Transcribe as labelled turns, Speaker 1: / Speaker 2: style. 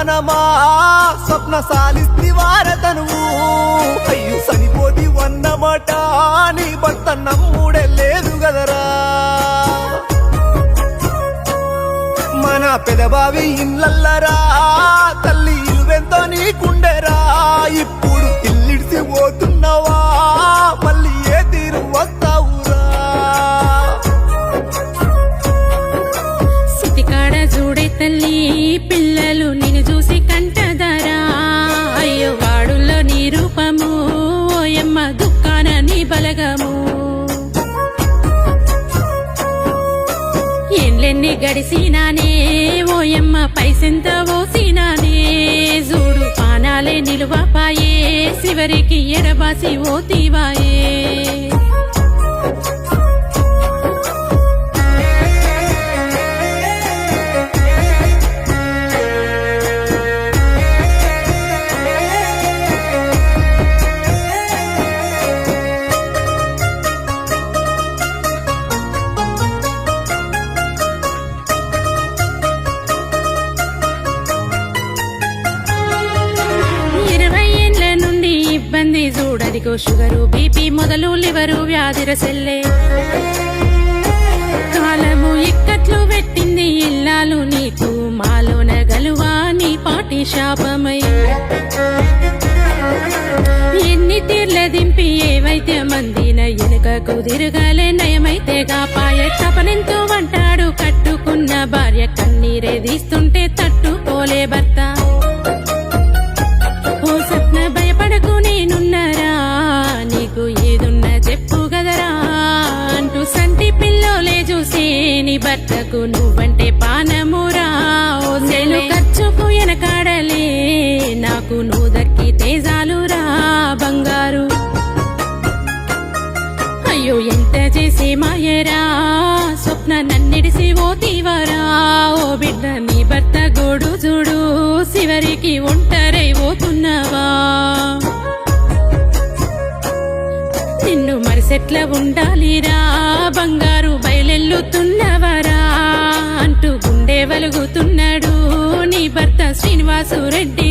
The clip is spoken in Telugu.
Speaker 1: పానమా స్వప్న సాలిస్తి వారతనువు అయ్యో సనిపోది వన్నమాట నీ భర్త నమ్ముడే లేదు గదరా మన పెదబావి ఇల్లల్లరా తల్లి ఇలువెంతో నీకుండెరా ఇప్పుడు ఇల్లిడిసి పోతున్నవా మళ్ళీ ఏ తీరు వస్తావురా
Speaker 2: సిటికాడ చూడే తల్లి పిల్లలు నిన్ను చూసి కంటదరా అయ్యో వాడుల్లో నీ రూపము ఓయమ్మ దుఃఖాన నీ బలగము ఏండ్లెన్ని గడిసినానే ఓయమ్మ పైసెంత ఓసినానే చూడు పానాలే నిలువపాయే చివరికి ఎడబాసి ఓతివాయే ఇబ్బంది చూడదిగో షుగరు బీపీ మొదలు లివరు వ్యాధిర సెల్లే కాలము ఇక్కట్లు పెట్టింది ఇల్లాలు నీకు మాలోన గలువా నీ పాటి శాపమై ఎన్ని తీర్ల దింపి ఏవైతే మందిన ఎనుకకు తిరగాలే నయమైతే గాపాయ తపనెంతో వంటాడు కట్టుకున్న భార్య కన్నీరే తీస్తుంటే తట్టుకోలే భర్త ఓ సప్న భయపడకు నేనున్నరా నీకు ఏదున్నా చెప్పు గదరా అంటూ సంటి పిల్లోలే చూసి నీ భర్తకు నువ్వంటే పానమురా ఓ సెలు ఖర్చుకు ఎనకాడలే నాకు నువ్వు దక్కితే చాలురా బంగారు అయ్యో ఎంత చేసి మాయరా స్వప్న నన్నిడిసి ఓతివరా ఓ బిడ్డ నీ భర్త గోడు చూడు చివరికి ఒంటరై పోతున్నవా నిన్ను మరిసెట్ల ఉండాలిరా బంగారు బయలెల్లుతున్నవరా అంటూ గుండె వలుగుతున్నాడు నీ భర్త శ్రీనివాసు రెడ్డి